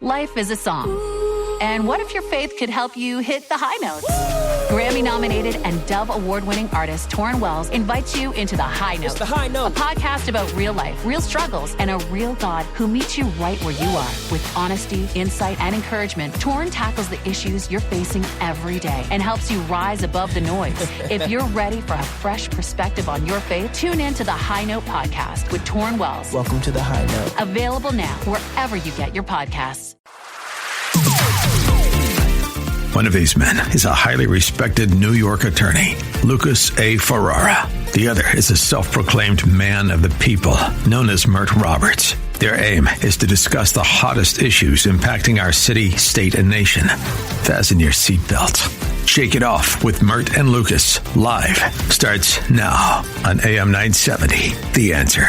Life is a song. And what if your faith could help you hit the high notes? Grammy-nominated and Dove Award-winning artist Torrin Wells invites you into The High Note. It's The High Note. A podcast about real life, real struggles, and a real God who meets you right where you are. With honesty, insight, and encouragement, Torrin tackles the issues you're facing every day and helps you rise above the noise. If you're ready for a fresh perspective on your faith, tune in to The High Note podcast with Torrin Wells. Welcome to The High Note. Available now wherever you get your podcasts. One of these men is a highly respected New York attorney, Lucas A. Ferrara. The other is a self-proclaimed man of the people, known as Mert Roberts. Their aim is to discuss the hottest issues impacting our city, state, and nation. Fasten your seatbelts. Shake It Off with Mert and Lucas, live, starts now on AM 970, The Answer.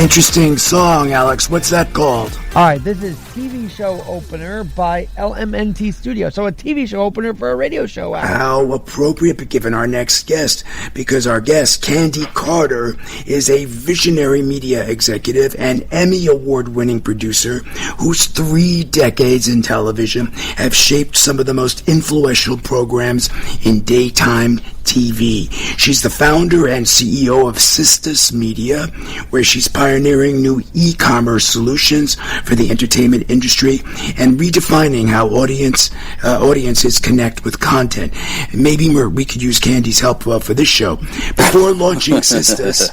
Interesting song, Alex. What's that called? All right, this is TV show opener by LMNT Studio. So a TV show opener for a radio show. How appropriate given our next guest, because our guest, Candi Carter, is a visionary media executive and Emmy Award-winning producer whose 3 decades in television have shaped some of the most influential programs in daytime TV. She's the founder and CEO of Sistas Media, where she's pioneering new e-commerce solutions for the entertainment industry and redefining how audiences connect with content. Maybe we could use Candi's help for this show. Before launching Sistas,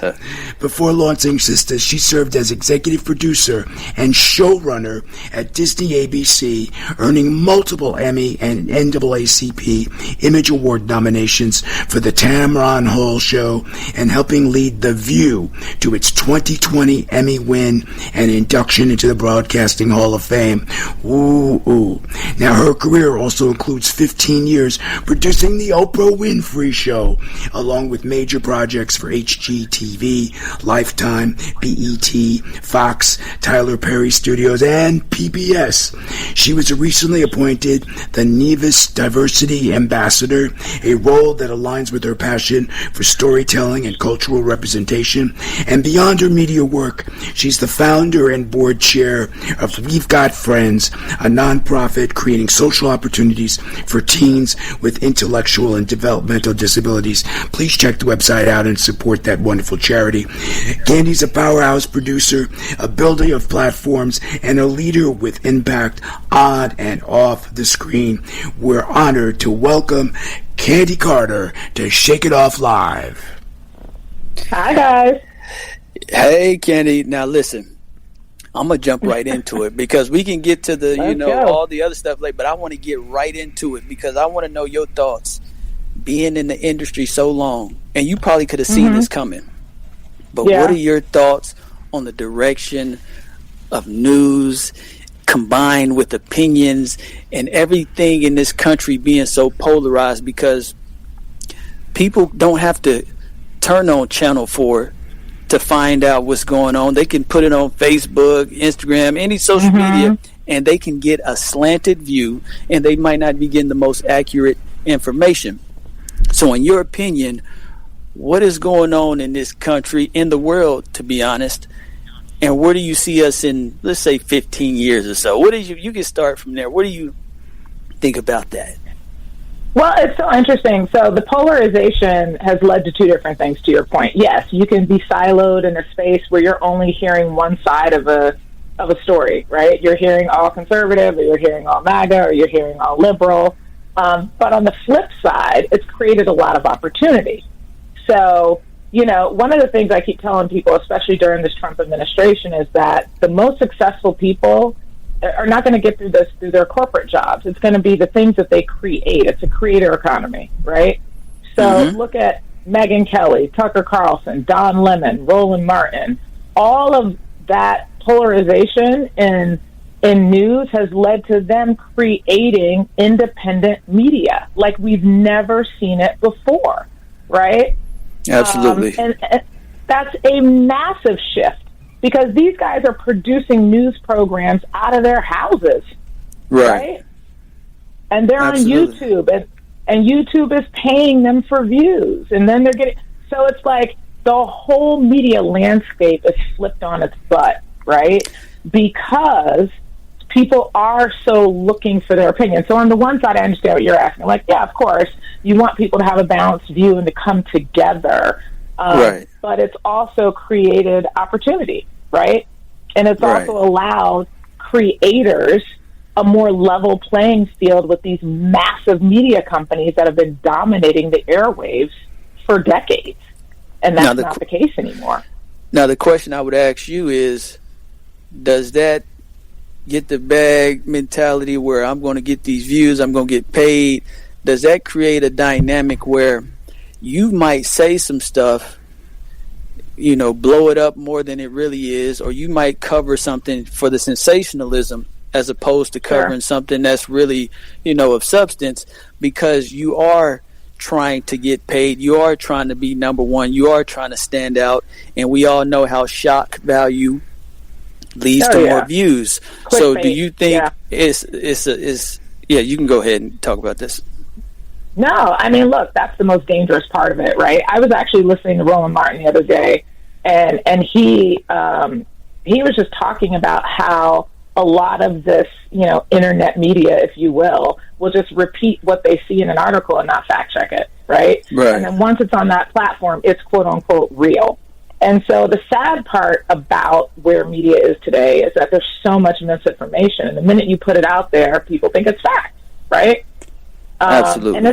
she served as executive producer and showrunner at Disney ABC, earning multiple Emmy and NAACP Image Award nominations for The Tamron Hall Show and helping lead The View to its 2020 Emmy win and induction into the Broadcasting Hall of Fame. Ooh. Now, her career also includes 15 years producing The Oprah Winfrey Show, along with major projects for HGTV, Lifetime, BET, Fox, Tyler Perry Studios, and PBS. She was recently appointed the Nevis Diversity Ambassador, a role that aligns with her passion for storytelling and cultural representation. And beyond her media work, she's the founder and board chair of We've Got Friends, a nonprofit creating social opportunities for teens with intellectual and developmental disabilities. Please check the website out and support that wonderful charity. Candi's a powerhouse producer, a builder of platforms, and a leader with impact on and off the screen. We're honored to welcome Candi Carter to Shake It Off Live. Hi, guys. Hey, Candi. Now, listen. I'm going to jump right into it because we can get to the, all the other stuff later, but I want to get right into it because I want to know your thoughts. Being in the industry so long, and you probably could have seen this coming, but what are your thoughts on the direction of news combined with opinions and everything in this country being so polarized? Because people don't have to turn on Channel 4 to find out what's going on. They can put it on Facebook, Instagram, any social media, and they can get a slanted view, and they might not be getting the most accurate information. So in your opinion, what is going on in this country, in the world, to be honest, and where do you see us in, let's say, 15 years or so? What do you can start from there. What do you think about that? Well, it's so interesting. So the polarization has led to 2 different things, to your point. Yes, you can be siloed in a space where you're only hearing one side of a story, right? You're hearing all conservative, or you're hearing all MAGA, or you're hearing all liberal. But on the flip side, it's created a lot of opportunity. So, one of the things I keep telling people, especially during this Trump administration, is that the most successful people are not going to get through this through their corporate jobs. It's going to be the things that they create. It's a creator economy, right? So look at Megyn Kelly, Tucker Carlson, Don Lemon, Roland Martin. All of that polarization in news has led to them creating independent media like we've never seen it before, right? Absolutely. And that's a massive shift. Because these guys are producing news programs out of their houses, right? And they're on YouTube, and YouTube is paying them for views, and then they're getting... So it's like the whole media landscape is flipped on its butt. right? Because people are so looking for their opinion. So on the one side, I understand what you're asking. Like, yeah, of course, you want people to have a balanced view and to come together. Right. But it's also created opportunity, right? And it's also allowed creators a more level playing field with these massive media companies that have been dominating the airwaves for decades. And that's not the case anymore. Now, the question I would ask you is, does that get the bag mentality where I'm going to get these views, I'm going to get paid? Does that create a dynamic where you might say some stuff, you know, blow it up more than it really is, or you might cover something for the sensationalism as opposed to covering something that's really, you know, of substance, because you are trying to get paid, you are trying to be number one, you are trying to stand out, and we all know how shock value leads to more views. So do you think it's you can go ahead and talk about this. No, I mean, look, that's the most dangerous part of it, right? I was actually listening to Roland Martin the other day, and he was just talking about how a lot of this, you know, internet media, if you will just repeat what they see in an article and not fact check it, right? And then once it's on that platform, it's quote unquote real. And so the sad part about where media is today is that there's so much misinformation, and the minute you put it out there, people think it's fact, right? Absolutely. And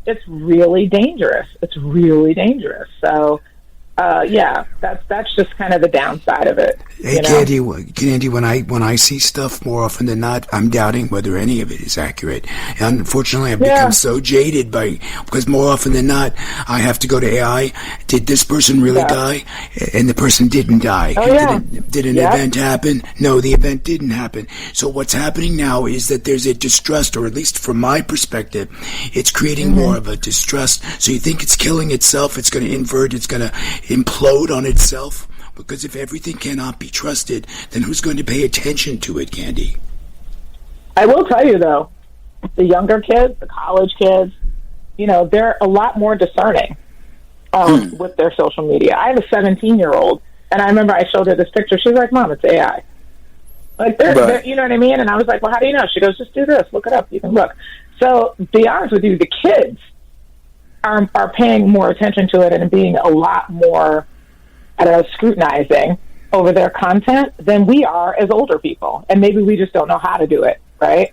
it's really dangerous. It's really dangerous. So, that's just kind of the downside of it. Hey, Candi, when I see stuff, more often than not, I'm doubting whether any of it is accurate. And unfortunately, I've become so jaded because more often than not, I have to go to AI. Did this person really die? And the person didn't die. Did an event happen? No, the event didn't happen. So what's happening now is that there's a distrust, or at least from my perspective, it's creating more of a distrust. So you think it's killing itself, it's going to invert, it's going to implode on itself, because if everything cannot be trusted, then who's going to pay attention to it, Candi? I will tell you, though, the younger kids, the college kids, you know, they're a lot more discerning with their social media. I have a 17-year-old, and I remember I showed her this picture. She's like, Mom, it's AI. Like, they're, you know what I mean? And I was like, well, how do you know? She goes, just do this. Look it up. You can look. So, to be honest with you, the kids are paying more attention to it and being a lot more, scrutinizing over their content than we are as older people. And maybe we just don't know how to do it, right?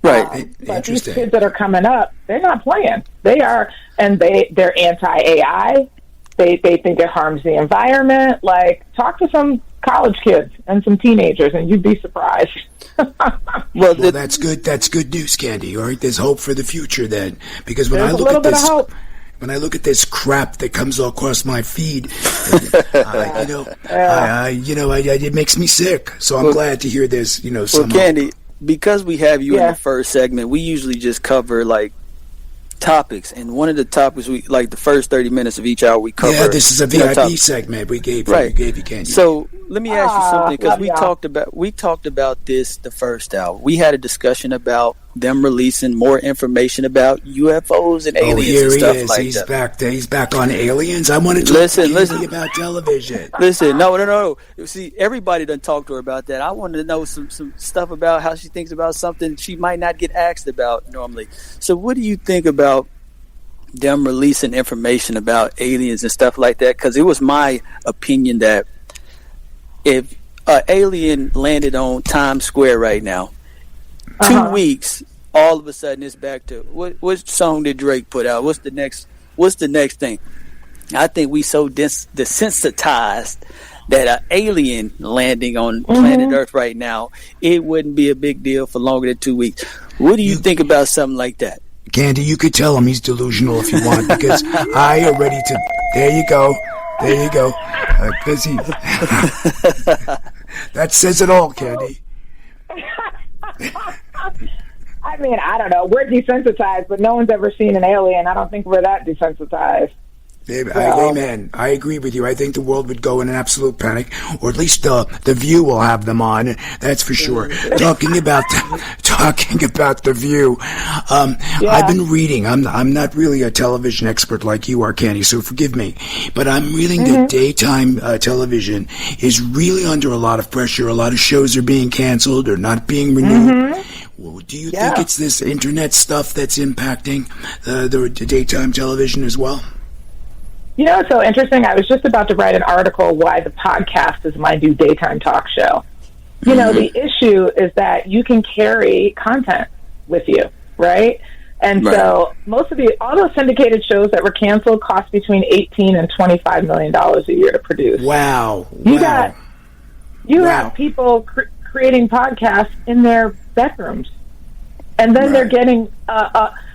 Right. But these kids that are coming up, they're not playing. They are, and they're anti-AI. They think it harms the environment. Like, talk to some college kids and some teenagers, and you'd be surprised. Well, that's good. That's good news, Candi. All right, there's hope for the future then, because when there's I look at this, when I look at this crap that comes across my feed, it makes me sick. So I'm glad to hear this. Well, Candi, because we have you in the first segment, we usually just cover like topics, and one of the topics we like the first 30 minutes of each hour we cover. Yeah, this is a VIP segment we gave you, Candi. So let me ask you something, because we talked about this the first hour. We had a discussion about them releasing more information about UFOs and aliens and stuff like that. He's back on aliens. I want to talk to about television. Listen, no. See, everybody done talked to her about that. I wanted to know some stuff about how she thinks about something she might not get asked about normally. So what do you think about them releasing information about aliens and stuff like that? Because it was my opinion that if an alien landed on Times Square right now, 2 weeks, all of a sudden it's back to what song did Drake put out? What's the next thing? I think we so desensitized that an alien landing on planet Earth right now, it wouldn't be a big deal for longer than 2 weeks. What do you think about something like that? Candi, you could tell him he's delusional if you want, because I already to. There you go. Busy. That says it all, Candi. I mean, I don't know. We're desensitized, but no one's ever seen an alien. I don't think we're that desensitized. Amen. I agree with you. I think the world would go in an absolute panic, or at least the View will have them on. That's for sure. Talking about the View. I've been reading. I'm not really a television expert like you are, Candi, so forgive me. But I'm reading that daytime television is really under a lot of pressure. A lot of shows are being canceled or not being renewed. Well, do you think it's this internet stuff that's impacting the daytime television as well? You know, it's so interesting. I was just about to write an article why the podcast is my new daytime talk show. You know, the issue is that you can carry content with you, right? And so most of all those syndicated shows that were canceled cost between $18 and $25 million a year to produce. Wow. You have people creating podcasts in their bedrooms. And then they're getting,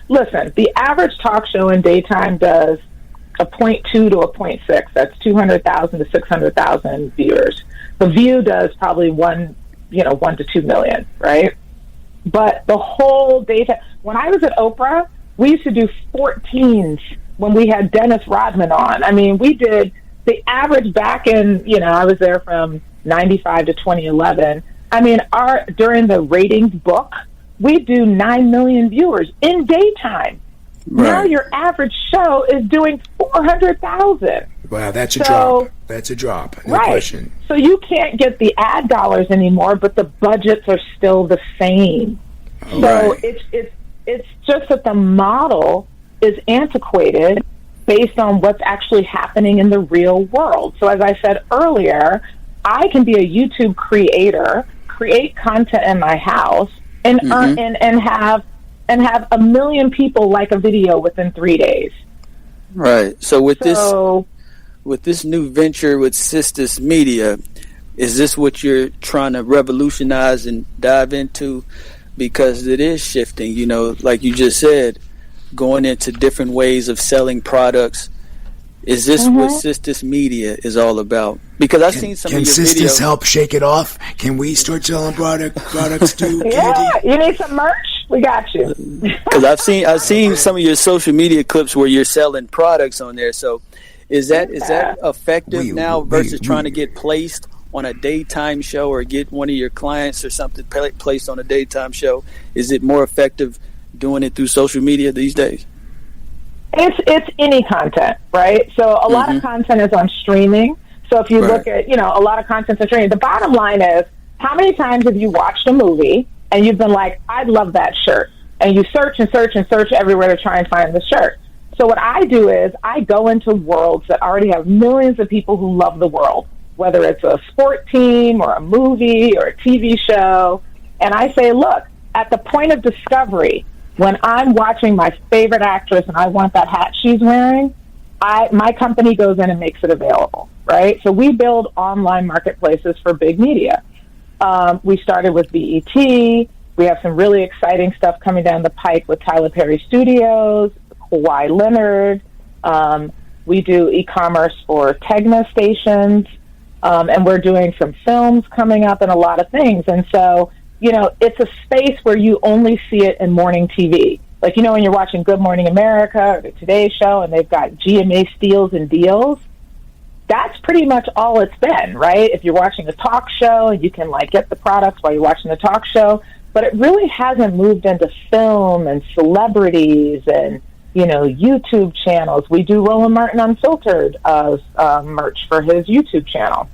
listen, the average talk show in daytime does a 0.2 to a 0.6. That's 200,000 to 600,000 viewers. The View does probably 1 to 2 million, right? But the whole data, when I was at Oprah, we used to do 14s when we had Dennis Rodman on. I mean, we did the average back in, I was there from 95 to 2011. I mean, during the ratings book, we do 9 million viewers in daytime. Now your average show is doing 400,000. Wow, that's a drop. That's a drop. No question. So you can't get the ad dollars anymore, but the budgets are still the same. So it's just that the model is antiquated based on what's actually happening in the real world. So as I said earlier, I can be a YouTube creator, create content in my house, and earn and have 1 million people like a video within 3 days. Right. So with this new venture with Sisters Media, is this what you're trying to revolutionize and dive into? Because it is shifting, like you just said, going into different ways of selling products. Is this what Sisters Media is all about? Because I've seen some of your videos. Can Sisters help shake it off? Can we start selling products too, Candi? You need some merch? We got you. Because I've seen some of your social media clips where you're selling products on there. So is that effective now versus trying to get placed on a daytime show or get one of your clients or something placed on a daytime show? Is it more effective doing it through social media these days? It's any content, right? So a lot of content is on streaming. So if you look at, a lot of content on streaming, the bottom line is, how many times have you watched a movie and you've been like, I'd love that shirt? And you search and search and search everywhere to try and find the shirt. So what I do is I go into worlds that already have millions of people who love the world, whether it's a sport team or a movie or a TV show. And I say, look, at the point of discovery, when I'm watching my favorite actress and I want that hat she's wearing, my company goes in and makes it available, right? So we build online marketplaces for big media. We started with BET. We have some really exciting stuff coming down the pike with Tyler Perry Studios, Kawhi Leonard. We do e-commerce for Tegna stations, and we're doing some films coming up and a lot of things. And so, it's a space where you only see it in morning TV. Like, when you're watching Good Morning America or the Today Show and they've got GMA steals and deals, that's pretty much all it's been, right? If you're watching a talk show, you can, get the products while you're watching the talk show. But it really hasn't moved into film and celebrities and, YouTube channels. We do Roland Martin Unfiltered merch for his YouTube channel.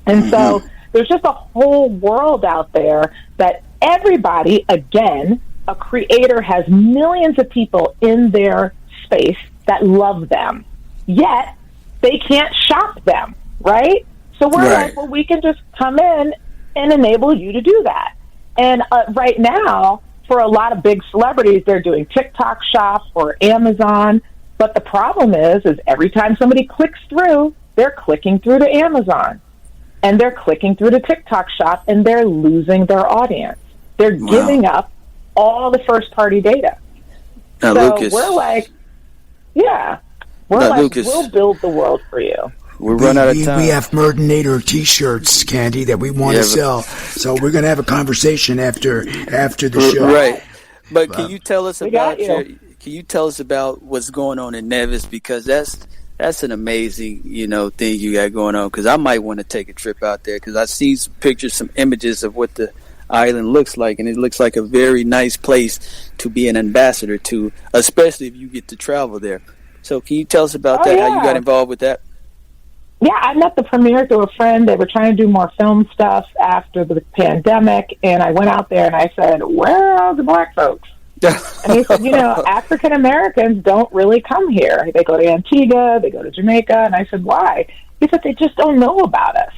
And so there's just a whole world out there that everybody, again, a creator has millions of people in their space that love them, yet they can't shop them, right? So we're like, well, we can just come in and enable you to do that. And right now, for a lot of big celebrities, they're doing TikTok Shop or Amazon. But the problem is every time somebody clicks through, they're clicking through to Amazon. And they're clicking through to TikTok Shop, and they're losing their audience. They're giving up all the first-party data. Now, so Lucas, we're like, Lucas, we'll build the world for you. We're running out of time. We have Murdinator T-shirts, Candi, that we want to sell. So we're going to have a conversation after the show. Right. But can you tell us about what's going on in Nevis? Because that's That's an amazing, thing you got going on, because I might want to take a trip out there, because I see some pictures, some images of what the island looks like, and it looks like a very nice place to be an ambassador to, especially if you get to travel there. So can you tell us about that, how you got involved with that? Yeah, I met the premiere through a friend. They were trying to do more film stuff after the pandemic, and I went out there and I said, where are the black folks? And he said, African Americans don't really come here. They go to Antigua, they go to Jamaica. And I said, why? He said, they just don't know about us.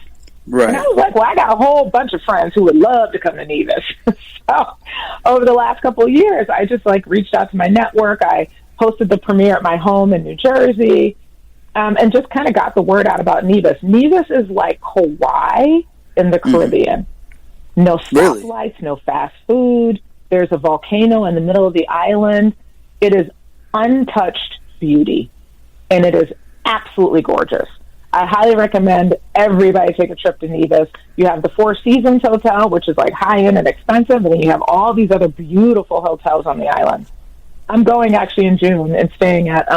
Right. And I was like, well, I got a whole bunch of friends who would love to come to Nevis. So over the last couple of years, I just reached out to my network. I hosted the premiere at my home in New Jersey, and just kind of got the word out about Nevis. Nevis is like Hawaii in the Caribbean. No stoplights, no fast food. There's a volcano in the middle of the island. It is untouched beauty, and it is absolutely gorgeous. I highly recommend everybody take a trip to Nevis. You have the Four Seasons Hotel, which is high-end and expensive, and then you have all these other beautiful hotels on the island. I'm going actually in June and staying at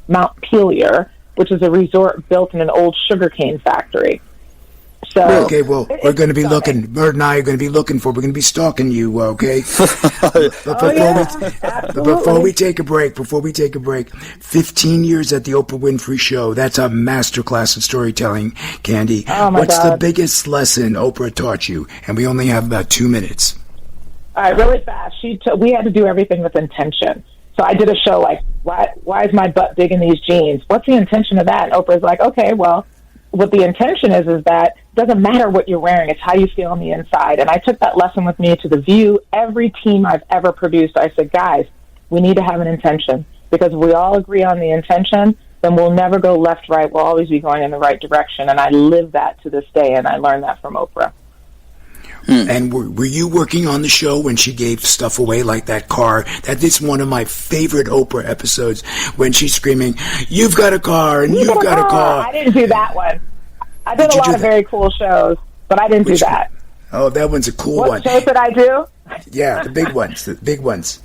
Mount Pelier, which is a resort built in an old sugarcane factory. So, okay, well, we're going to be looking. Bert and I are going to be looking for. We're going to be stalking you. Okay. Before we take a break, 15 years at the Oprah Winfrey Show. That's a masterclass in storytelling, Candi. Oh my What's God. the biggest lesson Oprah taught you? And we only have about 2 minutes. All right, really fast. We had to do everything with intention. So I did a show why is my butt big in these jeans? What's the intention of that? And Oprah's like, okay, well, what the intention is that it doesn't matter what you're wearing, it's how you feel on the inside. And I took that lesson with me to The View. Every team I've ever produced, I said, guys, we need to have an intention, because if we all agree on the intention, then we'll never go left, right. We'll always be going in the right direction. And I live that to this day, and I learned that from Oprah. And were you working on the show when she gave stuff away, like that car? That is one of my favorite Oprah episodes, when she's screaming, "You've got a car, and you've got a car." I didn't do that one. I did a lot of very cool shows, but I didn't do that. Oh, that one's a cool one. What shows did I do? Yeah, the big ones.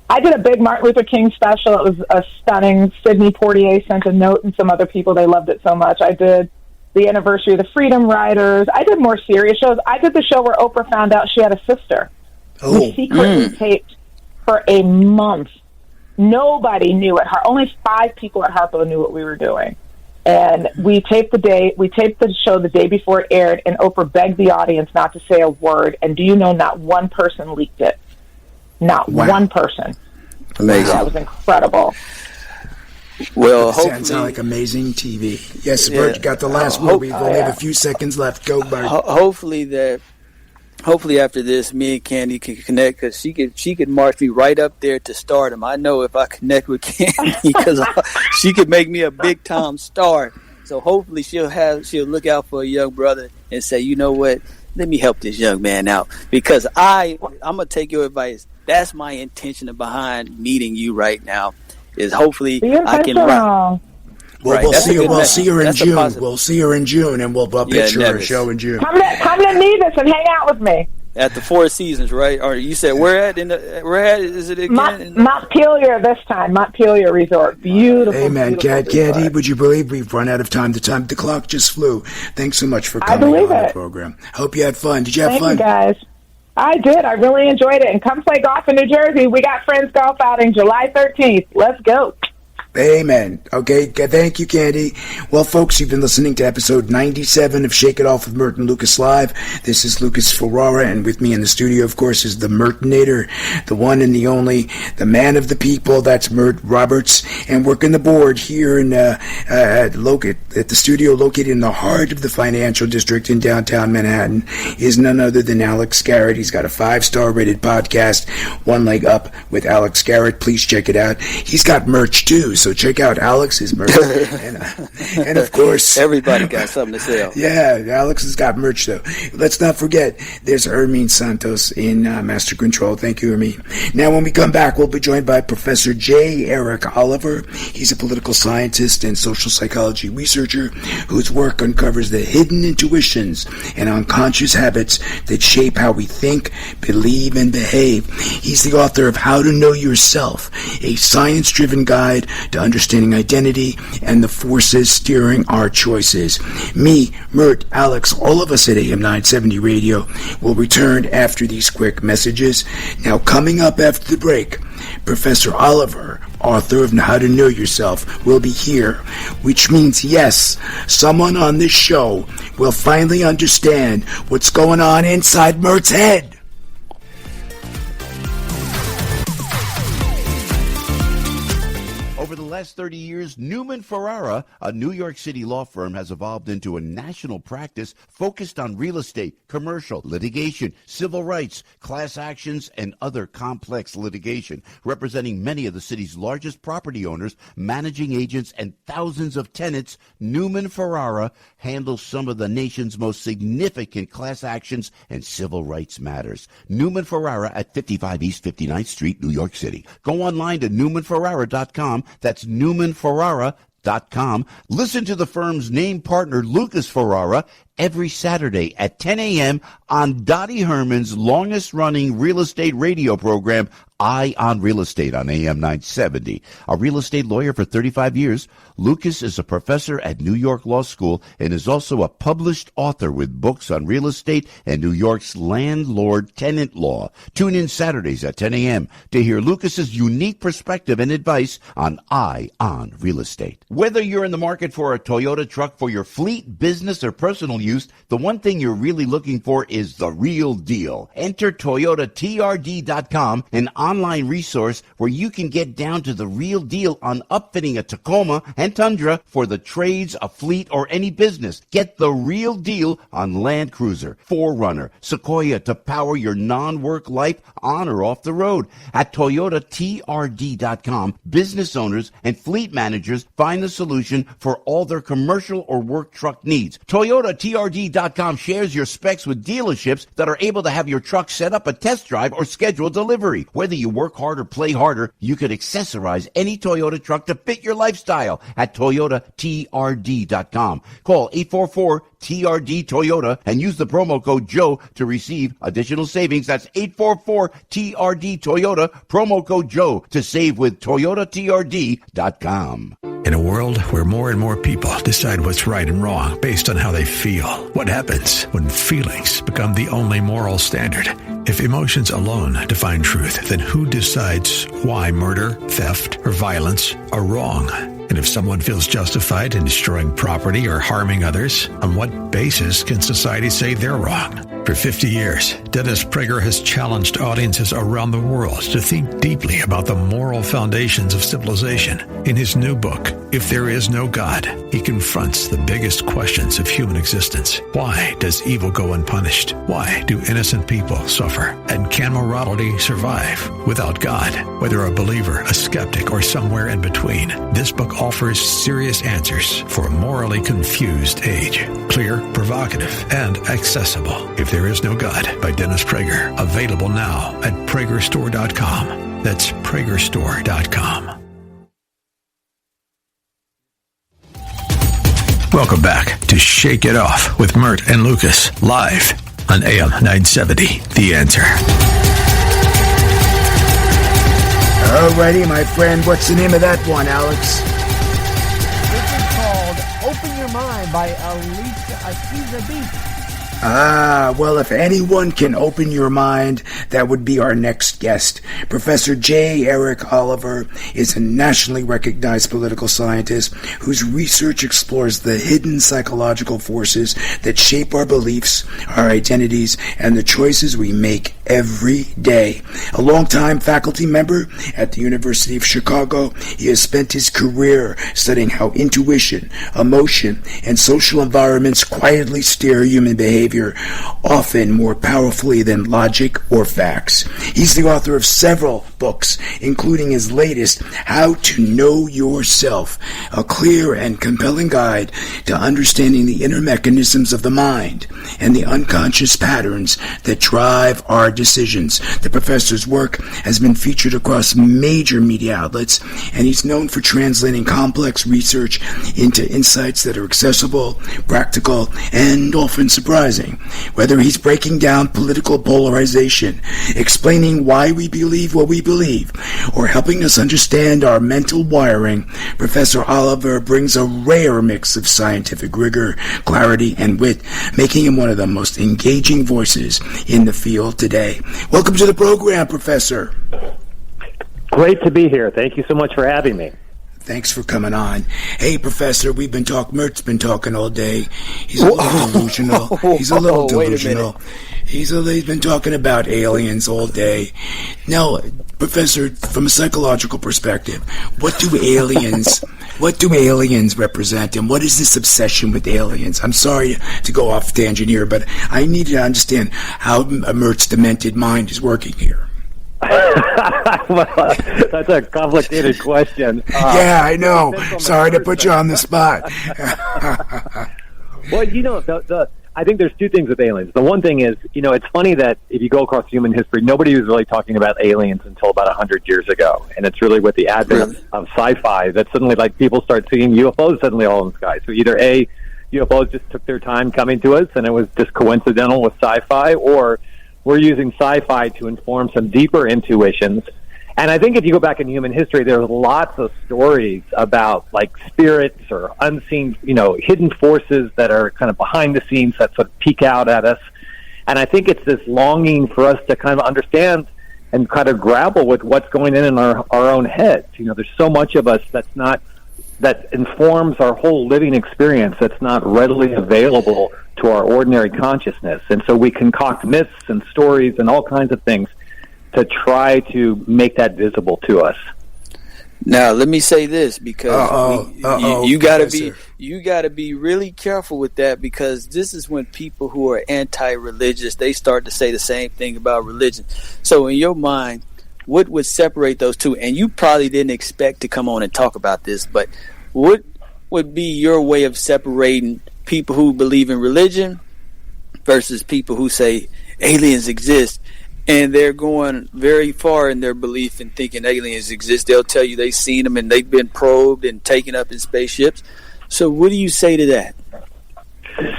I did a big Martin Luther King special. It was a stunning. Sidney Poitier sent a note, and some other people, they loved it so much. I did the anniversary of the Freedom Riders. I did more serious shows. I did the show where Oprah found out she had a sister. We secretly taped for a month. Nobody knew at Harpo. Only 5 people at Harpo knew what we were doing. And we taped the show the day before it aired, and Oprah begged the audience not to say a word. And do you know, not one person leaked it. Not one person. Amazing. That was incredible. Well, sounds like amazing TV. Yes, Bert, you got the last word. We only have a few seconds left. Go, Bert. Hopefully after this, me and Candi can connect, because she could march me right up there to stardom. I know if I connect with Candi, because she could make me a big time star. So hopefully she'll look out for a young brother and say, you know what, let me help this young man out, because I'm gonna take your advice. That's my intention behind meeting you right now. Is hopefully I can rock. Well, we'll see her in June. We'll see her in June, and we'll pitch her a show in June. Come to Nevis and hang out with me. At the Four Seasons, right? Or you said where at is it again? Mount Pelier this time. Mount Pelier Resort. Beautiful. Amen. Candi, would you believe we've run out of time? The clock just flew. Thanks so much for coming on the program. Hope you had fun. Did you have fun? Thank you, guys. I did. I really enjoyed it. And come play golf in New Jersey. We got Friends Golf outing July 13th. Let's go. Amen. Okay, thank you, Candi. Well, folks, you've been listening to episode 97 of Shake It Off with Mert and Lucas Live. This is Lucas Ferrara, and with me in the studio, of course, is the Mertinator, the one and the only, the man of the people. That's Mert Roberts, and working the board here in at the studio located in the heart of the financial district in downtown Manhattan is none other than Alex Garrett. He's got a 5-star rated podcast, One Leg Up with Alex Garrett. Please check it out. He's got merch too. So check out Alex's merch. and of course, everybody got something to sell. Yeah, Alex has got merch though. Let's not forget, there's Hermine Santos in Master Control. Thank you, Hermine. Now, when we come back, we'll be joined by Professor J. Eric Oliver. He's a political scientist and social psychology researcher whose work uncovers the hidden intuitions and unconscious habits that shape how we think, believe, and behave. He's the author of How to Know Yourself, a science-driven guide to understanding identity and the forces steering our choices. Me, Mert, Alex, all of us at AM 970 Radio will return after these quick messages. Now, coming up after the break, Professor Oliver, author of How to Know Yourself, will be here, which means, yes, someone on this show will finally understand what's going on inside Mert's head. Over the last 30 years, Newman Ferrara, a New York City law firm, has evolved into a national practice focused on real estate, commercial, litigation, civil rights, class actions, and other complex litigation, representing many of the city's largest property owners, managing agents, and thousands of tenants. Newman Ferrara handles some of the nation's most significant class actions and civil rights matters. Newman Ferrara at 55 East 59th Street, New York City. Go online to newmanferrara.com. That's newmanferrara.com. Listen to the firm's name partner, Lucas Ferrara, every Saturday at 10 a.m. on Dottie Herman's longest-running real estate radio program, Eye on Real Estate, on AM 970. A real estate lawyer for 35 years, Lucas is a professor at New York Law School and is also a published author with books on real estate and New York's landlord-tenant law. Tune in Saturdays at 10 a.m. to hear Lucas's unique perspective and advice on Eye on Real Estate. Whether you're in the market for a Toyota truck for your fleet, business, or personal use, the one thing you're really looking for is the real deal. Enter ToyotaTRD.com, an online resource where you can get down to the real deal on upfitting a Tacoma and Tundra for the trades, a fleet, or any business. Get the real deal on Land Cruiser, 4Runner, Sequoia to power your non-work life on or off the road. At ToyotaTRD.com, business owners and fleet managers find the solution for all their commercial or work truck needs. ToyotaTRD.com shares your specs with dealerships that are able to have your truck set up a test drive or schedule delivery. Whether you work hard or play harder, you could accessorize any Toyota truck to fit your lifestyle at ToyotaTRD.com. Call 844-TRD-TOYOTA and use the promo code Joe to receive additional savings. That's 844-TRD-TOYOTA, promo code Joe to save with ToyotaTRD.com. In a world where more and more people decide what's right and wrong based on how they feel, what happens when feelings become the only moral standard? If emotions alone define truth, then who decides why murder, theft, or violence are wrong? And if someone feels justified in destroying property or harming others, on what basis can society say they're wrong? For 50 years, Dennis Prager has challenged audiences around the world to think deeply about the moral foundations of civilization. In his new book, If There Is No God, he confronts the biggest questions of human existence. Why does evil go unpunished? Why do innocent people suffer? And can morality survive without God? Whether a believer, a skeptic, or somewhere in between, this book offers serious answers for a morally confused age. Clear, provocative, and accessible. If There Is No God by Dennis Prager. Available now at PragerStore.com. That's PragerStore.com. Welcome back to Shake It Off with Mert and Lucas, live on AM 970, The Answer. Alrighty, my friend, what's the name of that one, Alex? This is called Open Your Mind by Aliza B. Well, if anyone can open your mind, that would be our next guest. Professor J. Eric Oliver is a nationally recognized political scientist whose research explores the hidden psychological forces that shape our beliefs, our identities, and the choices we make every day. A longtime faculty member at the University of Chicago, he has spent his career studying how intuition, emotion, and social environments quietly steer human behavior, often more powerfully than logic or facts. He's the author of several books, including his latest, How to Know Yourself, a clear and compelling guide to understanding the inner mechanisms of the mind and the unconscious patterns that drive our decisions. The professor's work has been featured across major media outlets, and he's known for translating complex research into insights that are accessible, practical, and often surprising. Whether he's breaking down political polarization, explaining why we believe what we believe, or helping us understand our mental wiring, Professor Oliver brings a rare mix of scientific rigor, clarity, and wit, making him one of the most engaging voices in the field today. Welcome to the program, Professor. Great to be here. Thank you so much for having me. Thanks for coming on. Hey, Professor, Mert's been talking all day. He's a little delusional. He's a little delusional. He's been talking about aliens all day. Now, Professor, from a psychological perspective, what do aliens represent, and what is this obsession with aliens? I'm sorry to go off tangent here, but I need to understand how Mert's demented mind is working here. Well, that's a complicated question. Yeah, I know. Sorry to put you on the spot. Well, I think there's two things with aliens. The one thing is, it's funny that if you go across human history, nobody was really talking about aliens until about 100 years ago. And it's really with the advent of sci-fi that suddenly, people start seeing UFOs suddenly all in the sky. So either A, UFOs just took their time coming to us and it was just coincidental with sci-fi, or we're using sci-fi to inform some deeper intuitions. And I think if you go back in human history, there's lots of stories about spirits or unseen, hidden forces that are kind of behind the scenes that sort of peek out at us. And I think it's this longing for us to kind of understand and kind of grapple with what's going in our own heads. There's so much of us that informs our whole living experience that's not readily available to our ordinary consciousness. And so we concoct myths and stories and all kinds of things to try to make that visible to us. Now, let me say this, because you gotta be really careful with that, because this is when people who are anti-religious, they start to say the same thing about religion. So in your mind, what would separate those two? And you probably didn't expect to come on and talk about this, but what would be your way of separating people who believe in religion versus people who say aliens exist, and they're going very far in their belief in thinking aliens exist? They'll tell you they've seen them and they've been probed and taken up in spaceships. So what do you say to that?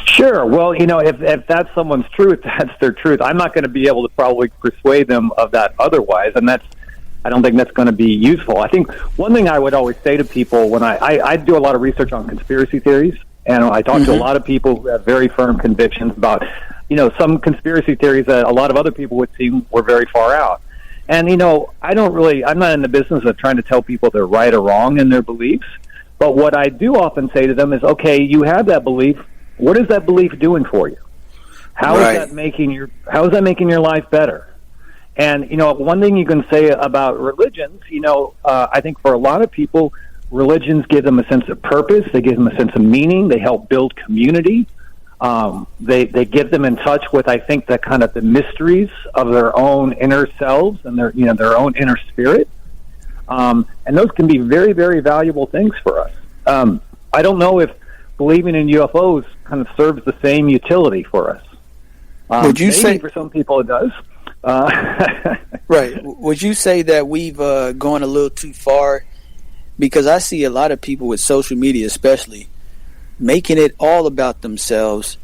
Sure. Well, if that's someone's truth, that's their truth. I'm not going to be able to probably persuade them of that otherwise, and I don't think that's going to be useful. I think one thing I would always say to people when I do a lot of research on conspiracy theories, and I talk to a lot of people who have very firm convictions about, some conspiracy theories that a lot of other people would see were very far out. And, I'm not in the business of trying to tell people they're right or wrong in their beliefs. But what I do often say to them is, okay, you have that belief. What is that belief doing for you? How is that making your life better? And, one thing you can say about religions, I think for a lot of people, religions give them a sense of purpose. They give them a sense of meaning. They help build community. They get them in touch with, I think, the mysteries of their own inner selves and their own inner spirit. And those can be very, very valuable things for us. I don't know if believing in UFOs kind of serves the same utility for us. Would you say for some people it does? Right. Would you say that we've gone a little too far? Because I see a lot of people with social media, especially, making it all about themselves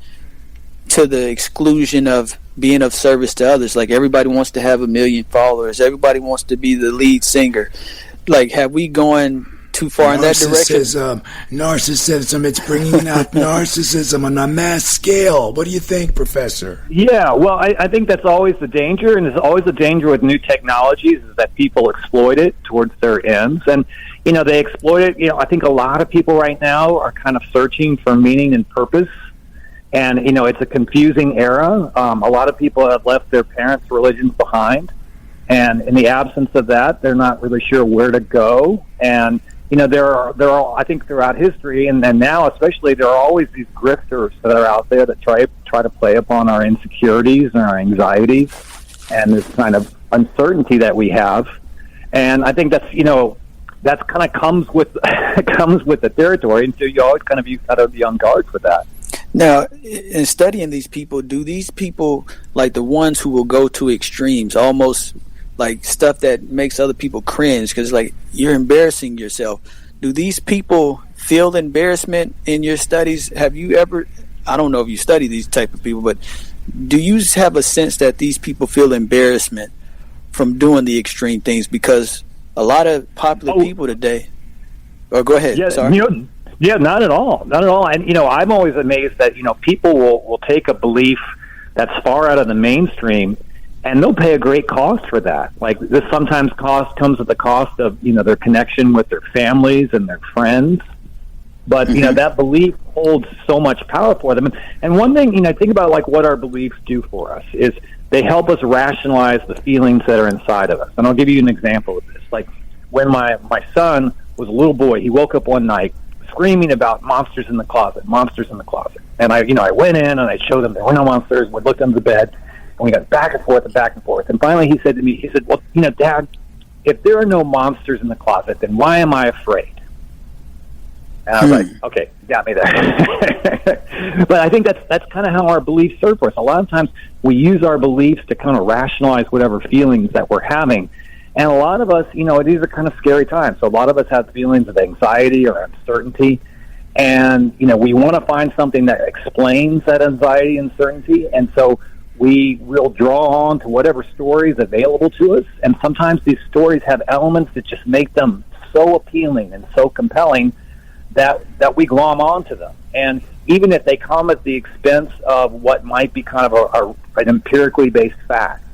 to the exclusion of being of service to others. Like, everybody wants to have 1 million followers. Everybody wants to be the lead singer. Have we gone too far in that direction? Narcissism, it's bringing out narcissism on a mass scale. What do you think, Professor? Yeah, well, I think that's always the danger, and it's always the danger with new technologies, is that people exploit it towards their ends. And, they exploit it. I think a lot of people right now are kind of searching for meaning and purpose. And, it's a confusing era. A lot of people have left their parents' religions behind. And in the absence of that, they're not really sure where to go. And, there are, I think throughout history, and now especially, there are always these grifters that are out there that try to play upon our insecurities and our anxieties and this kind of uncertainty that we have. And I think that's, that's kind of comes with the territory, and so you always kind of be on guard for that. Now, in studying these people, do these people, like the ones who will go to extremes, almost like stuff that makes other people cringe because like you're embarrassing yourself, do these people feel embarrassment in your studies? Have you ever, I don't know if you study these type of people, but do you have a sense that these people feel embarrassment from doing the extreme things? Because a lot of popular people today, or go ahead, sorry. Yeah, not at all. Not at all. And, I'm always amazed that, people will take a belief that's far out of the mainstream and they'll pay a great cost for that. Like this sometimes comes at the cost of, their connection with their families and their friends. But, that belief holds so much power for them. And one thing, think about like what our beliefs do for us is they help us rationalize the feelings that are inside of us. And I'll give you an example of this. Like when my son was a little boy, he woke up one night screaming about monsters in the closet. And I went in and I showed him there were no monsters. We looked under the bed and we got back and forth. And finally he said to me, well, Dad, if there are no monsters in the closet, then why am I afraid? And I was like, okay, you got me there. But I think that's kind of how our beliefs serve for us. A lot of times we use our beliefs to kind of rationalize whatever feelings that we're having. And a lot of us, these are kind of scary times. So a lot of us have feelings of anxiety or uncertainty. And, we want to find something that explains that anxiety and uncertainty. And so we will draw on to whatever story is available to us. And sometimes these stories have elements that just make them so appealing and so compelling that we glom onto them. And even if they come at the expense of what might be kind of an empirically based fact.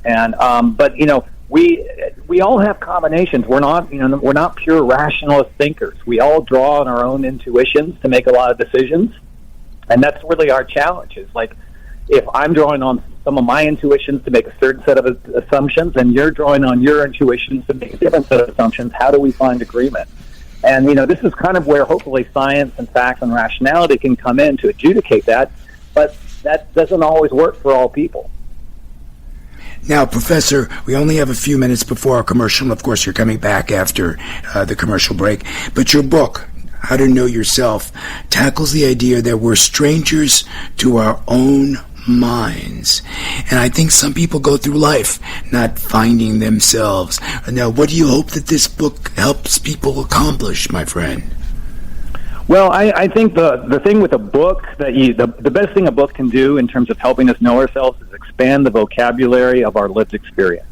And, but, we all have combinations. We're not pure rationalist thinkers. We all draw on our own intuitions to make a lot of decisions, and that's really our challenge. Is like if I'm drawing on some of my intuitions to make a certain set of assumptions, and you're drawing on your intuitions to make a different set of assumptions, how do we find agreement? And this is kind of where hopefully science and facts and rationality can come in to adjudicate that, but that doesn't always work for all people. Now, Professor, we only have a few minutes before our commercial. Of course, you're coming back after the commercial break. But your book, How to Know Yourself, tackles the idea that we're strangers to our own minds. And I think some people go through life not finding themselves. Now, what do you hope that this book helps people accomplish, my friend? Well, I think the thing with a book that the best thing a book can do in terms of helping us know ourselves is expand the vocabulary of our lived experience.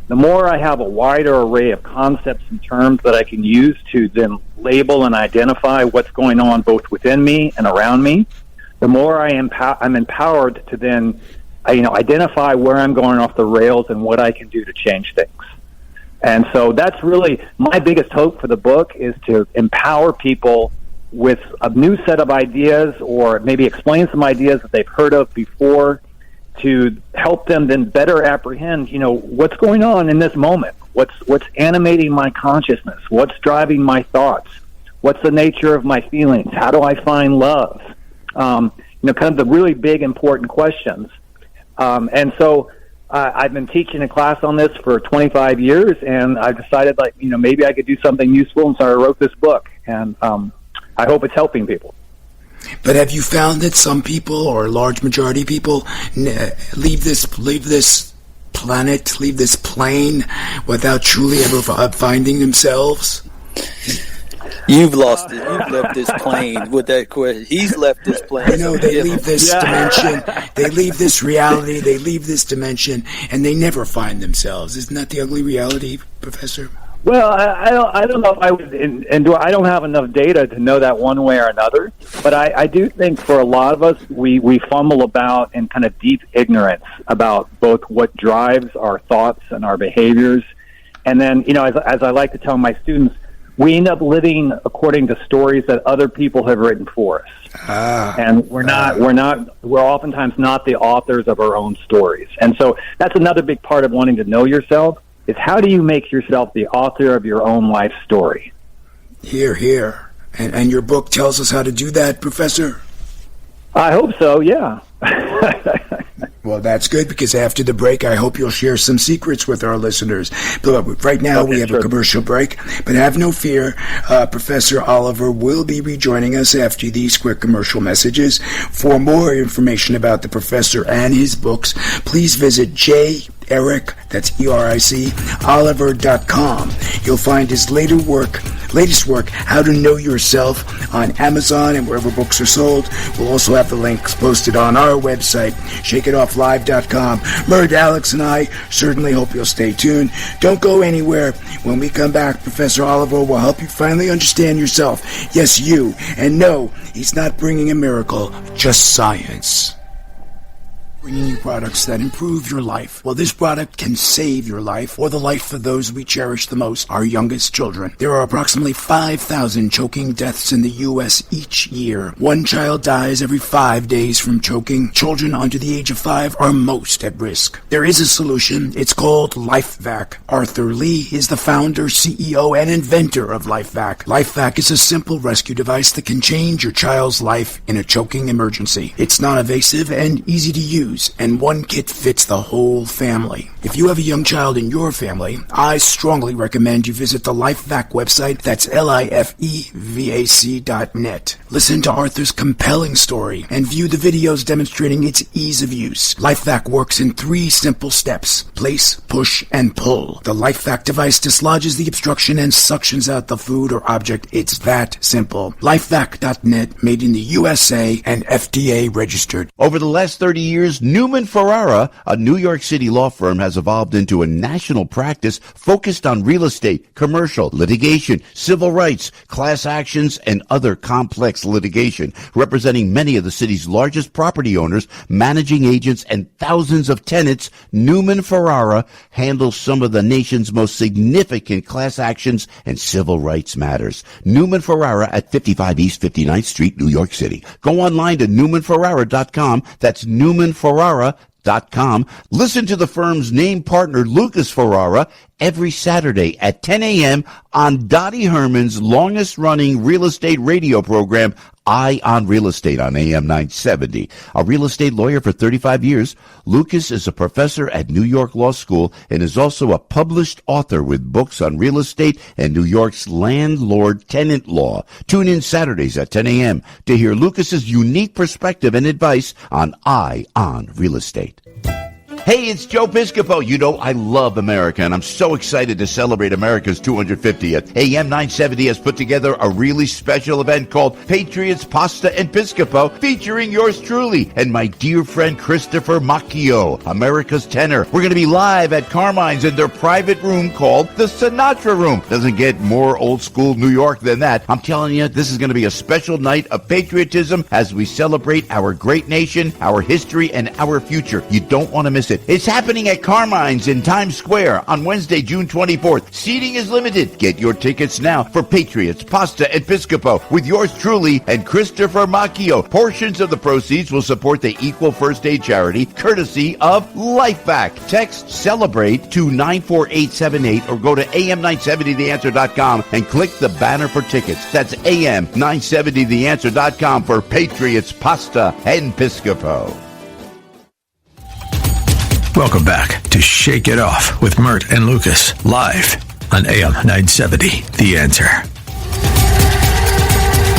The more I have a wider array of concepts and terms that I can use to then label and identify what's going on both within me and around me, the more I'm empowered to then identify where I'm going off the rails and what I can do to change things. And so that's really my biggest hope for the book, is to empower people with a new set of ideas, or maybe explain some ideas that they've heard of before, to help them then better apprehend, what's going on in this moment, what's animating my consciousness, what's driving my thoughts, what's the nature of my feelings, how do I find love, kind of the really big important questions. And so I've been teaching a class on this for 25 years, and I decided maybe I could do something useful, and so I wrote this book, and I hope it's helping people. But have you found that some people, or a large majority of people, leave this planet, leave this plane without truly ever finding themselves? You've lost it. You've left this plane with that question. He's left this plane. They leave this dimension. They leave this reality. They leave this dimension, and they never find themselves. Isn't that the ugly reality, Professor? Well, I don't know if I would, and I don't have enough data to know that one way or another. But I do think for a lot of us, we fumble about in kind of deep ignorance about both what drives our thoughts and our behaviors. And then, as I like to tell my students, we end up living according to stories that other people have written for us. And we're oftentimes not the authors of our own stories. And so that's another big part of wanting to know yourself, is how do you make yourself the author of your own life story? Hear, hear. And your book tells us how to do that, Professor? I hope so, yeah. Well, that's good, because after the break, I hope you'll share some secrets with our listeners. But right now, we have a commercial break. But have no fear, Professor Oliver will be rejoining us after these quick commercial messages. For more information about the professor and his books, please visit Eric, that's E-R-I-C, Oliver.com. You'll find his latest work, How to Know Yourself, on Amazon and wherever books are sold. We'll also have the links posted on our website, ShakeItOffLive.com. Mert, Alex, and I certainly hope you'll stay tuned. Don't go anywhere. When we come back, Professor Oliver will help you finally understand yourself. Yes, you. And no, he's not bringing a miracle, just science. Bringing you products that improve your life. Well, this product can save your life, or the life of those we cherish the most, our youngest children. There are approximately 5,000 choking deaths in the U.S. each year. One child dies every 5 days from choking. Children under the age of 5 are most at risk. There is a solution. It's called LifeVac. Arthur Lee is the founder, CEO, and inventor of LifeVac. LifeVac is a simple rescue device that can change your child's life in a choking emergency. It's non-invasive and easy to use, and one kit fits the whole family. If you have a young child in your family, I strongly recommend you visit the LifeVac website. That's LifeVac.net. Listen to Arthur's compelling story and view the videos demonstrating its ease of use. LifeVac works in 3 simple steps: place, push, and pull. The LifeVac device dislodges the obstruction and suctions out the food or object. It's that simple. LifeVac.net, made in the USA and FDA registered. Over the last 30 years, Newman Ferrara, a New York City law firm, has evolved into a national practice focused on real estate, commercial, litigation, civil rights, class actions, and other complex litigation, representing many of the city's largest property owners, managing agents, and thousands of tenants. Newman Ferrara handles some of the nation's most significant class actions and civil rights matters. Newman Ferrara at 55 East 59th Street, New York City. Go online to NewmanFerrara.com. That's NewmanFerrara.com. Listen to the firm's name partner, Lucas Ferrara, every Saturday at 10 a.m. on Dottie Herman's longest-running real estate radio program, Eye on Real Estate, on AM 970. A real estate lawyer for 35 years, Lucas is a professor at New York Law School and is also a published author with books on real estate and New York's landlord-tenant law. Tune in Saturdays at 10 a.m. to hear Lucas's unique perspective and advice on Eye on Real Estate. Hey, it's Joe Piscopo. You know, I love America, and I'm so excited to celebrate America's 250th. AM 970 has put together a really special event called Patriots, Pasta, and Piscopo, featuring yours truly and my dear friend Christopher Macchio, America's tenor. We're going to be live at Carmine's in their private room called the Sinatra Room. Doesn't get more old school New York than that. I'm telling you, this is going to be a special night of patriotism as we celebrate our great nation, our history, and our future. You don't want to miss it. It's happening at Carmine's in Times Square on Wednesday, June 24th. Seating is limited. Get your tickets now for Patriots, Pasta, and Piscopo with yours truly and Christopher Macchio. Portions of the proceeds will support the Equal First Aid charity, courtesy of LifeVac. Text CELEBRATE to 94878 or go to am970theanswer.com and click the banner for tickets. That's am970theanswer.com for Patriots, Pasta, and Piscopo. Welcome back to Shake It Off with Mert and Lucas, live on AM 970, The Answer.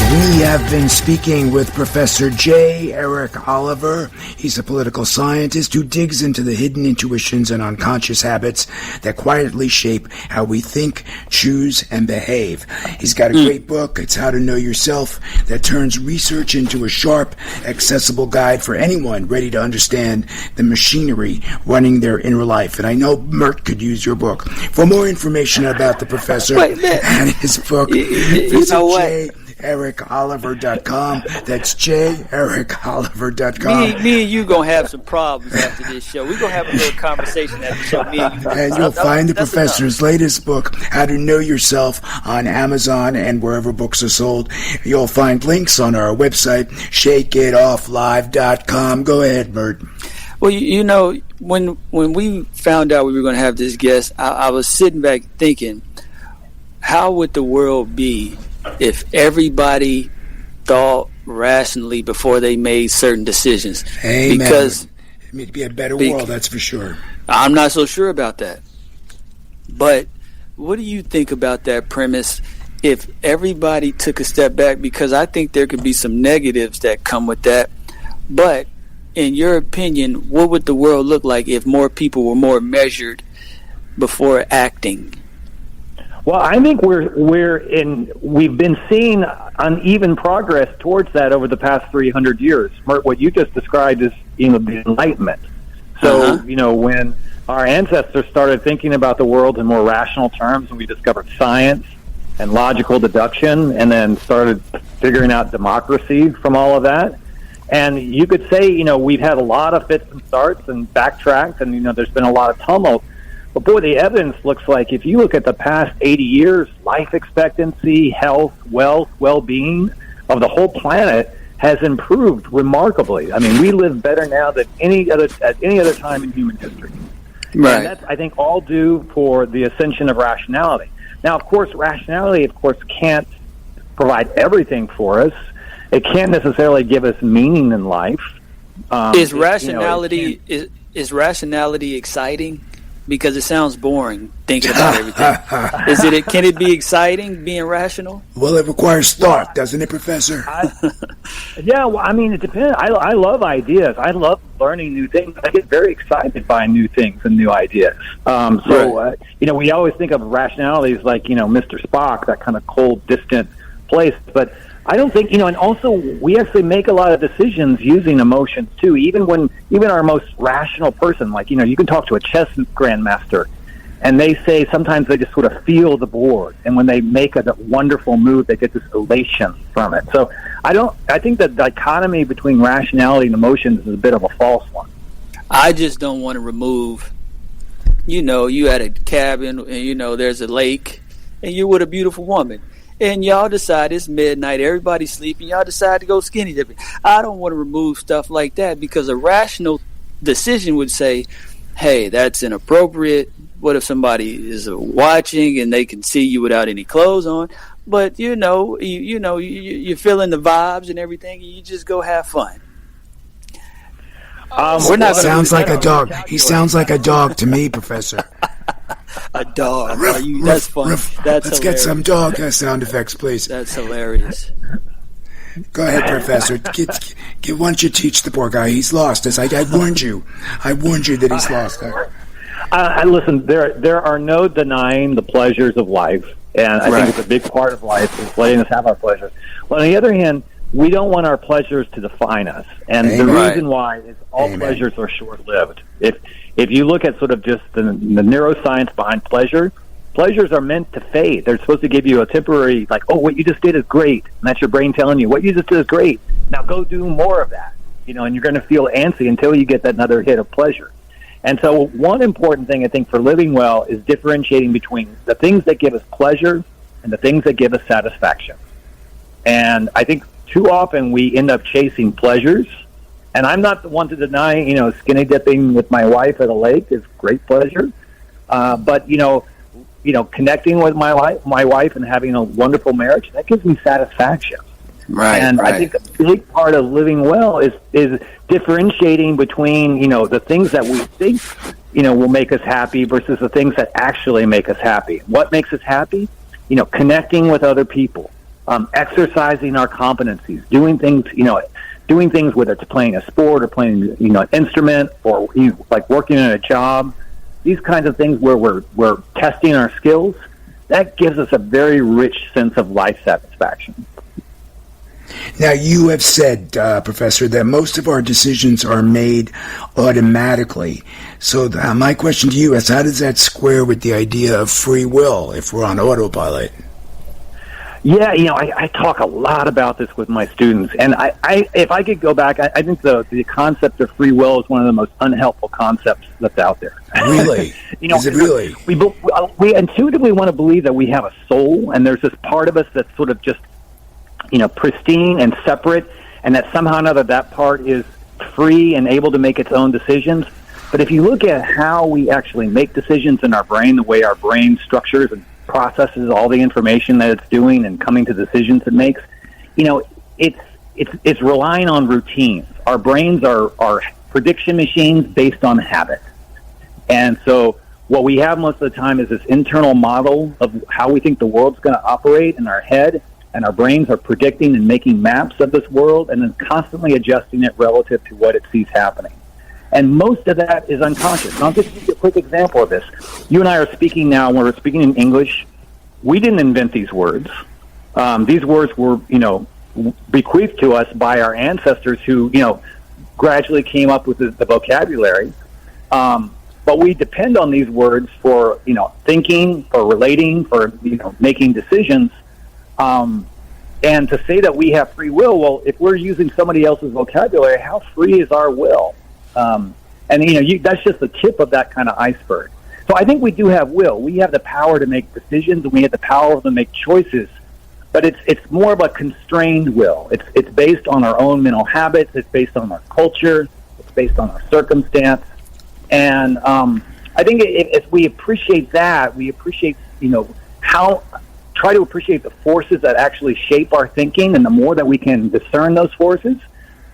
We have been speaking with Professor J. Eric Oliver. He's a political scientist who digs into the hidden intuitions and unconscious habits that quietly shape how we think, choose, and behave. He's got a great book, it's How to Know Yourself, that turns research into a sharp, accessible guide for anyone ready to understand the machinery running their inner life. And I know Mert could use your book. For more information about the professor and his book, visit JEricOliver.com. That's JEricOliver.com. Me and you gonna have some problems after this show. We're gonna have a little conversation after the show. Me and you. And you'll find the professor's latest book, How to Know Yourself, on Amazon and wherever books are sold. You'll find links on our website, ShakeItOffLive.com. Go ahead, Mert. Well, you know, when we found out we were going to have this guest, I was sitting back thinking, how would the world be if everybody thought rationally before they made certain decisions? Amen. Because It'd be a better world, that's for sure. I'm not so sure about that. But what do you think about that premise if everybody took a step back? Because I think there could be some negatives that come with that. But in your opinion, what would the world look like if more people were more measured before acting? Well, I think we've been seeing uneven progress towards that over the past 300 years. What you just described is, the Enlightenment. So, when our ancestors started thinking about the world in more rational terms, and we discovered science and logical deduction, and then started figuring out democracy from all of that. And you could say, we've had a lot of fits and starts and backtracked, and, there's been a lot of tumult. But boy, the evidence looks like if you look at the past 80 years, life expectancy, health, wealth, well-being of the whole planet has improved remarkably. I mean, we live better now than at any other time in human history. Right. And that's, I think, all due for the ascension of rationality. Now, of course, rationality, can't provide everything for us. It can't necessarily give us meaning in life. Is rationality exciting? Because it sounds boring thinking about everything. Can it be exciting being rational? Well, it requires thought, doesn't it, Professor? It depends. I love ideas. I love learning new things. I get very excited by new things and new ideas. We always think of rationality as like, Mr. Spock, that kind of cold, distant place. But I don't think, and also we actually make a lot of decisions using emotions too. Even our most rational person, like, you can talk to a chess grandmaster and they say sometimes they just sort of feel the board. And when they make a wonderful move, they get this elation from it. So I think the dichotomy between rationality and emotions is a bit of a false one. I just don't want to remove, you at a cabin and, there's a lake and you're with a beautiful woman. And y'all decide it's midnight, everybody's sleeping, y'all decide to go skinny dipping. I don't want to remove stuff like that because a rational decision would say, hey, that's inappropriate. What if somebody is watching and they can see you without any clothes on? But, you're feeling the vibes and everything, and you just go have fun. Sounds like a dog. He sounds like a dog to me, Professor. A dog. That's fun. That's Let's get some dog sound effects, please. That's hilarious. Go ahead, Professor. Why don't you teach the poor guy? He's lost. As I warned you. I warned you that he's lost. Listen, there are no denying the pleasures of life, and I think it's a big part of life is letting us have our pleasures. Well, on the other hand, we don't want our pleasures to define us, and the reason why is all pleasures are short-lived. If you look at sort of just the neuroscience behind pleasures are meant to fade. They're supposed to give you a temporary, like, oh, what you just did is great. And that's your brain telling you, what you just did is great. Now go do more of that. And you're going to feel antsy until you get that another hit of pleasure. And so one important thing, I think, for living well is differentiating between the things that give us pleasure and the things that give us satisfaction. And I think too often we end up chasing pleasures. And I'm not the one to deny, skinny dipping with my wife at a lake is great pleasure. But, connecting with my wife and having a wonderful marriage, that gives me satisfaction. Right. And I think a big part of living well is differentiating between, the things that we think, will make us happy versus the things that actually make us happy. What makes us happy? Connecting with other people, exercising our competencies, doing things, whether it's playing a sport or playing, an instrument or like working in a job, these kinds of things where we're testing our skills, that gives us a very rich sense of life satisfaction. Now, you have said, Professor, that most of our decisions are made automatically. So my question to you is, how does that square with the idea of free will if we're on autopilot? Yeah, I talk a lot about this with my students, and I if I could go back, I think the concept of free will is one of the most unhelpful concepts that's out there. Really? Is it really? We intuitively want to believe that we have a soul, and there's this part of us that's sort of just, pristine and separate, and that somehow or another that part is free and able to make its own decisions. But if you look at how we actually make decisions in our brain, the way our brain structures and processes all the information that it's doing and coming to decisions it makes, it's relying on routines. Our brains are prediction machines based on habit. And so what we have most of the time is this internal model of how we think the world's going to operate in our head, and our brains are predicting and making maps of this world and then constantly adjusting it relative to what it sees happening. And most of that is unconscious. And I'll just give you a quick example of this. You and I are speaking now, when we're speaking in English, we didn't invent these words. These words were, bequeathed to us by our ancestors who, gradually came up with the vocabulary. But we depend on these words for, thinking, for relating, for, making decisions. And to say that we have free will, well, if we're using somebody else's vocabulary, how free is our will? That's just the tip of that kind of iceberg. So I think we do have will. We have the power to make decisions, and we have the power to make choices. But it's more of a constrained will. It's based on our own mental habits. It's based on our culture. It's based on our circumstance. And I think if we appreciate that, we appreciate, try to appreciate the forces that actually shape our thinking, and the more that we can discern those forces,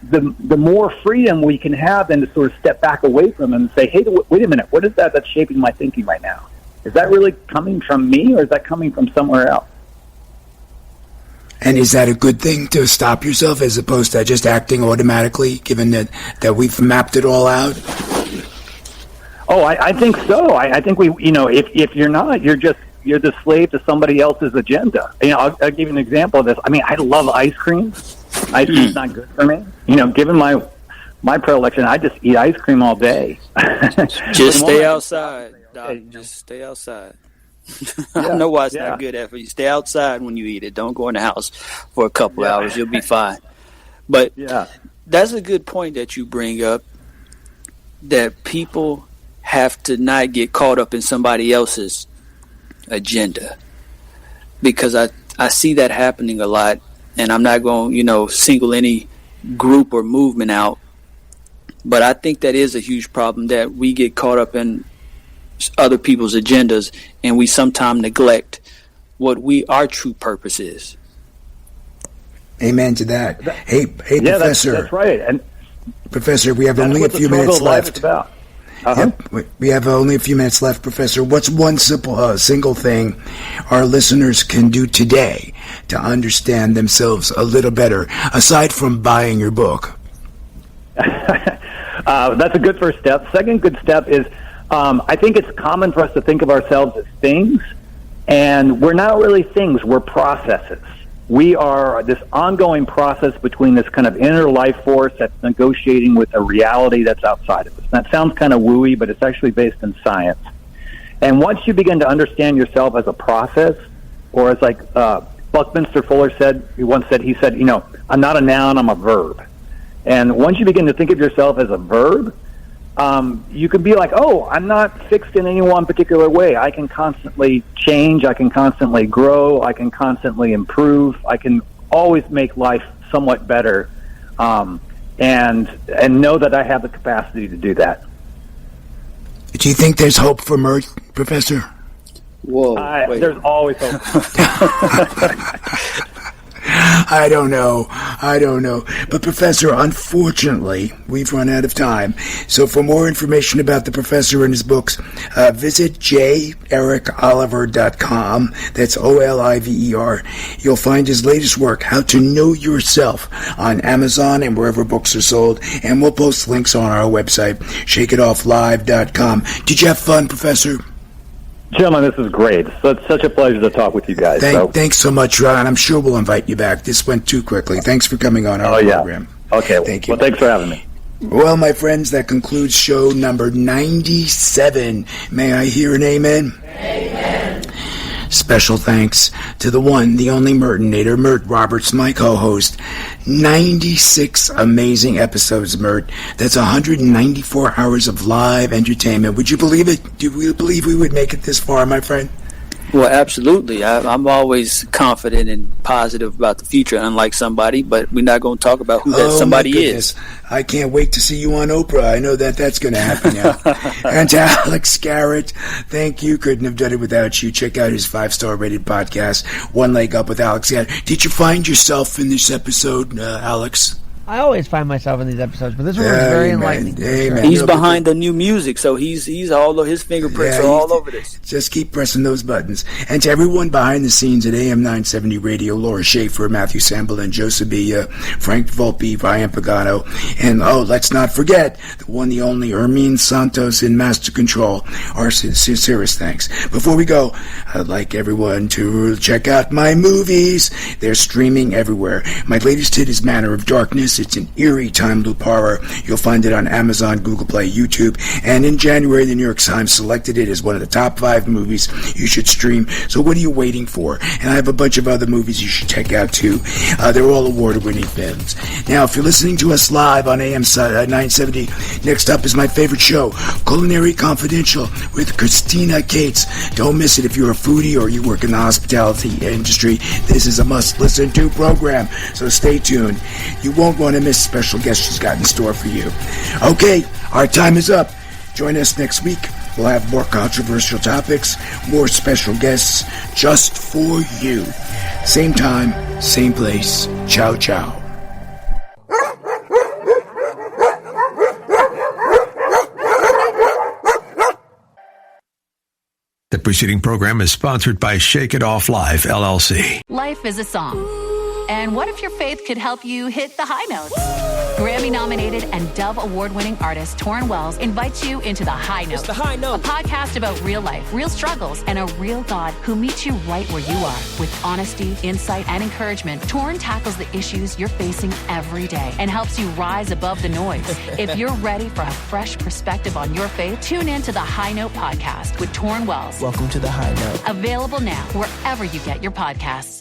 the more freedom we can have then to sort of step back away from them and say, hey, wait a minute, what is that that's shaping my thinking right now? Is that really coming from me, or is that coming from somewhere else? And is that a good thing, to stop yourself as opposed to just acting automatically, given that we've mapped it all out? Oh, I think so. I think if you're not, you're the slave to somebody else's agenda. I'll give you an example of this. I mean, I love ice cream. Ice cream's not good for me. Given my predilection, I just eat ice cream all day. Just stay outside, Doc. Just stay outside. I don't know why it's not good for you. Stay outside when you eat it. Don't go in the house for a couple hours. You'll be fine. But that's a good point that you bring up, that people have to not get caught up in somebody else's agenda, because I see that happening a lot, and I'm not going to single any group or movement out, but I think that is a huge problem, that we get caught up in other people's agendas, and we sometimes neglect what our true purpose is. Amen to that. Hey, Professor. That's right. And Professor, we have only a few minutes left. Uh-huh. Yep, we have only a few minutes left, Professor. What's one single thing our listeners can do today to understand themselves a little better, aside from buying your book? That's a good first step. Second good step is, I think it's common for us to think of ourselves as things, and we're not really things, we're processes. We are this ongoing process between this kind of inner life force that's negotiating with a reality that's outside of us. And that sounds kind of wooey, but it's actually based in science. And once you begin to understand yourself as a process, or as like Buckminster Fuller said, he said, I'm not a noun, I'm a verb. And once you begin to think of yourself as a verb, you can be like, oh, I'm not fixed in any one particular way. I can constantly change. I can constantly grow. I can constantly improve. I can always make life somewhat better, and know that I have the capacity to do that. Do you think there's hope for Mert, Professor? Whoa! There's always hope. I don't know. But Professor, unfortunately, we've run out of time. So for more information about the Professor and his books, visit jericoliver.com. That's OLIVER. You'll find his latest work, How to Know Yourself, on Amazon and wherever books are sold. And we'll post links on our website, shakeitofflive.com. Did you have fun, Professor? Gentlemen, this is great. So it's such a pleasure to talk with you guys. Thanks so much, Ron, and I'm sure we'll invite you back. This went too quickly. Thanks for coming on our program. Okay. Thank you. Well, thanks for having me. Well, my friends, that concludes show number 97. May I hear an amen? Amen. Special thanks to the one, the only Mertonator, Mert Roberts, my co-host. 96 amazing episodes, Mert. That's 194 hours of live entertainment. Would you believe it? Do you believe we would make it this far, my friend? Well, absolutely. I'm always confident and positive about the future, unlike somebody, but we're not going to talk about who that somebody is. I can't wait to see you on Oprah. I know that's going to happen now. And to Alex Garrett, thank you. Couldn't have done it without you. Check out his 5-star rated podcast, One Leg Up with Alex Garrett. Did you find yourself in this episode, Alex? I always find myself in these episodes, but this one was very enlightening. Amen. He's behind the new music, so he's all of his fingerprints are all over this. Just keep pressing those buttons. And to everyone behind the scenes at AM 970 Radio, Laura Schaefer, Matthew Samble, and Joseph B., Frank Volpe, Ryan Pagano, and let's not forget the one, the only Hermine Santos in Master Control. Our sincerest thanks. Before we go, I'd like everyone to check out my movies. They're streaming everywhere. My latest hit is Manor of Darkness. It's an eerie time loop horror. You'll find it on Amazon, Google Play, YouTube. And in January, the New York Times selected it as one of the top 5 movies you should stream. So what are you waiting for? And I have a bunch of other movies you should check out too. They're all award-winning films. Now, if you're listening to us live on AM 970, next up is my favorite show, Culinary Confidential with Christina Cates. Don't miss it if you're a foodie or you work in the hospitality industry. This is a must-listen-to program, so stay tuned. You won't want to miss special guests she's got in store for you. Okay, our time is up. Join us next week. We'll have more controversial topics, more special guests just for you. Same time, same place. Ciao, ciao. The preceding program is sponsored by Shake It Off Live, LLC. Life is a song. And what if your faith could help you hit the high notes? Grammy-nominated and Dove Award-winning artist Torrin Wells invites you into The High Note. It's The High Note. A podcast about real life, real struggles, and a real God who meets you right where you are. With honesty, insight, and encouragement, Torrin tackles the issues you're facing every day and helps you rise above the noise. If you're ready for a fresh perspective on your faith, tune in to The High Note podcast with Torrin Wells. Welcome to The High Note. Available now wherever you get your podcasts.